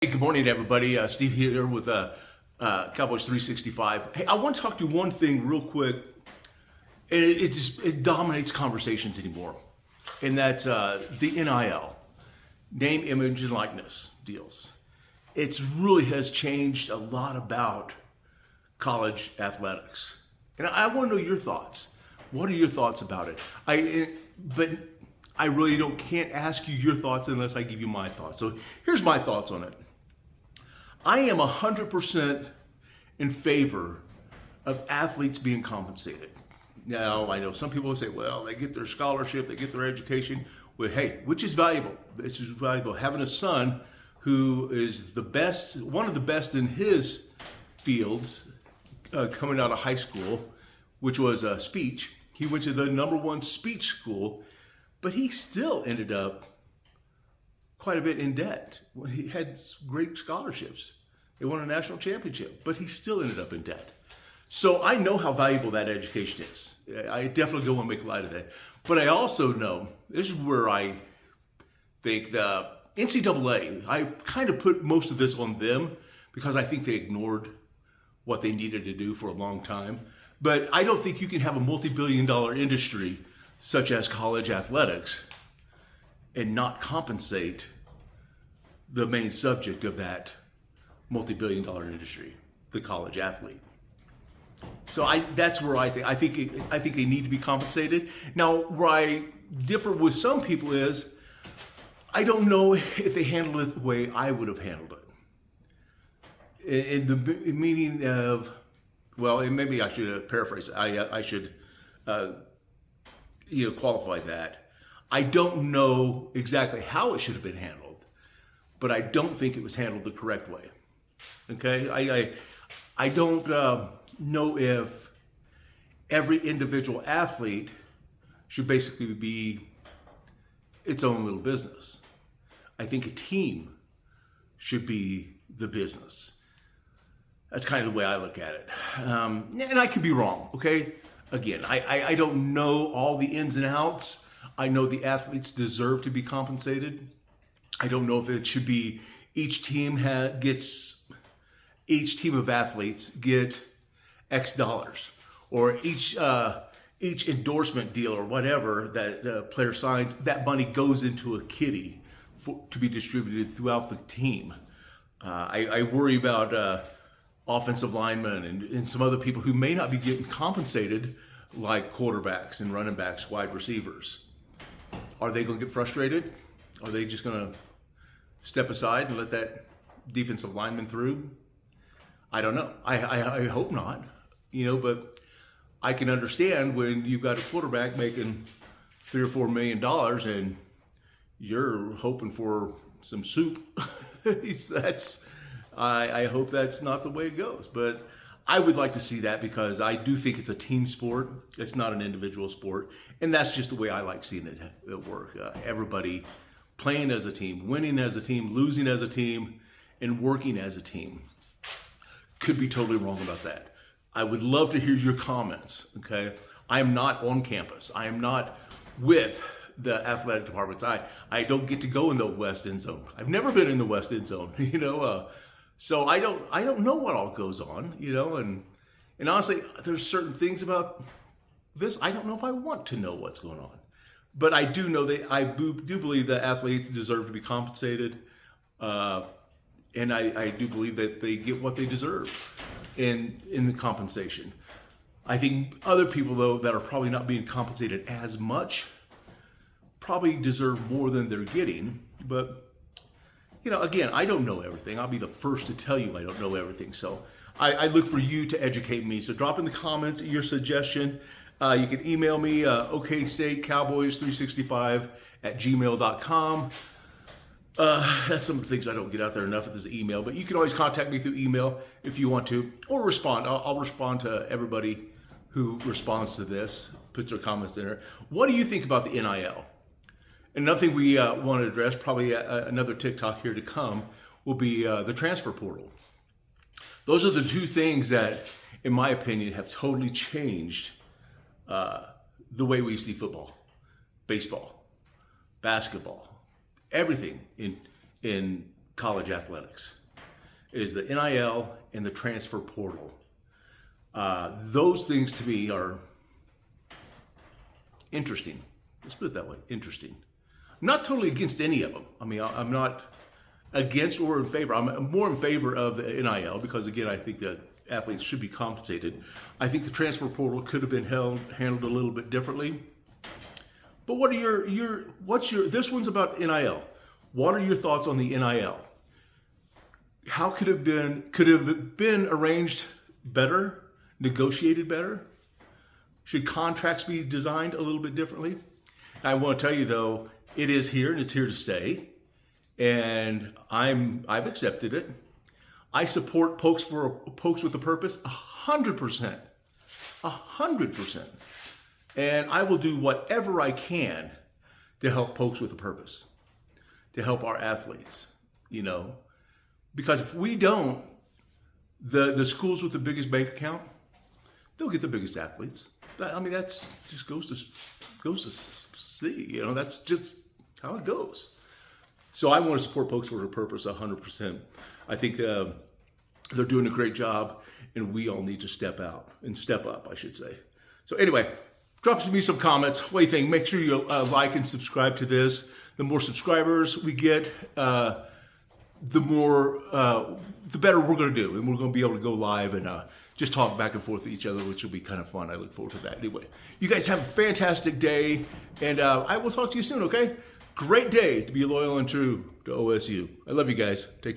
Hey, good morning, everybody. Steve here with Cowboys 365. Hey, I want to talk to you one thing real quick. It dominates conversations anymore, and that's the NIL, name, image, and likeness deals. It really has changed a lot about college athletics, and I want to know your thoughts. What are your thoughts about it? But I really can't ask you your thoughts unless I give you my thoughts. So here's my thoughts on it. I am 100% in favor of athletes being compensated. Now, I know some people will say, well, they get their scholarship, they get their education. Well, hey, which is valuable? This is valuable. Having a son who is the best, one of the best in his fields, coming out of high school, which was speech. He went to the #1 speech school, but he still ended up quite a bit in debt. He had great scholarships. They won a national championship, but he still ended up in debt. So I know how valuable that education is. I definitely don't want to make light of that. But I also know, this is where I think the NCAA, I kind of put most of this on them because I think they ignored what they needed to do for a long time. But I don't think you can have a multi-billion-dollar industry such as college athletics and not compensate the main subject of that multi-billion-dollar industry, the college athlete. So that's where I think they need to be compensated. Now, where I differ with some people is, I don't know if they handled it the way I would have handled it. In the meaning of, well, and maybe I should paraphrase it. I should qualify that. I don't know exactly how it should have been handled, but I don't think it was handled the correct way. Okay, I don't know if every individual athlete should basically be its own little business. I think a team should be the business. That's kind of the way I look at it. And I could be wrong, okay? Again, I don't know all the ins and outs. I know the athletes deserve to be compensated. I don't know if it should be each team of athletes get X dollars, or each endorsement deal or whatever that the player signs, that money goes into a kitty to be distributed throughout the team. I worry about offensive linemen and some other people who may not be getting compensated, like quarterbacks and running backs, wide receivers. Are they going to get frustrated? Are they just going to step aside and let that defensive lineman through? I don't know. I hope not, but I can understand when you've got a quarterback making $3 or $4 million and you're hoping for some soup. I hope that's not the way it goes, but I would like to see that because I do think it's a team sport. It's not an individual sport, and that's just the way I like seeing it work. Everybody playing as a team, winning as a team, losing as a team, and working as a team. Could be totally wrong about that. I would love to hear your comments, okay? I am not on campus. I am not with the athletic departments. I don't get to go in the West End Zone. I've never been in the West End Zone, so I don't know what all goes on, and honestly, there's certain things about this I don't know if I want to know what's going on. But I do know that I do believe that athletes deserve to be compensated, and I do believe that they get what they deserve in the compensation. I think other people, though, that are probably not being compensated as much probably deserve more than they're getting. But, again, I don't know everything. I'll be the first to tell you I don't know everything. So I look for you to educate me. So drop in the comments your suggestion. You can email me, okstatecowboys365@gmail.com. That's some of the things I don't get out there enough of this email, but you can always contact me through email if you want to, or respond. I'll respond to everybody who responds to this, puts their comments in there. What do you think about the NIL? Another thing we want to address, probably another TikTok here to come, will be the transfer portal. Those are the two things that, in my opinion, have totally changed the way we see football, baseball, basketball, everything in college athletics is the NIL and the transfer portal. Those things to me are interesting. Let's put it that way, interesting. I'm not totally against any of them. I mean, I'm not against or in favor. I'm more in favor of the NIL because, again, I think that athletes should be compensated. I think the transfer portal could have been handled a little bit differently. But what are this one's about NIL. What are your thoughts on the NIL? How could it have been arranged better, negotiated better? Should contracts be designed a little bit differently? I want to tell you though, it is here and it's here to stay. And I've accepted it. I support Pokes with a Purpose 100%. 100%. And I will do whatever I can to help Pokes with a Purpose, to help our athletes, you know. Because if we don't, the schools with the biggest bank account, they'll get the biggest athletes. I mean, that's just goes to see, you know, that's just how it goes. So I want to support Pokes with a Purpose 100%. I think they're doing a great job, and we all need to step up, I should say. So anyway, drop me some comments. What do you think? Make sure you like and subscribe to this. The more subscribers we get, the better we're going to do, and we're going to be able to go live and just talk back and forth with each other, which will be kind of fun. I look forward to that. Anyway, you guys have a fantastic day, and I will talk to you soon, okay? Great day to be loyal and true to OSU. I love you guys. Take care.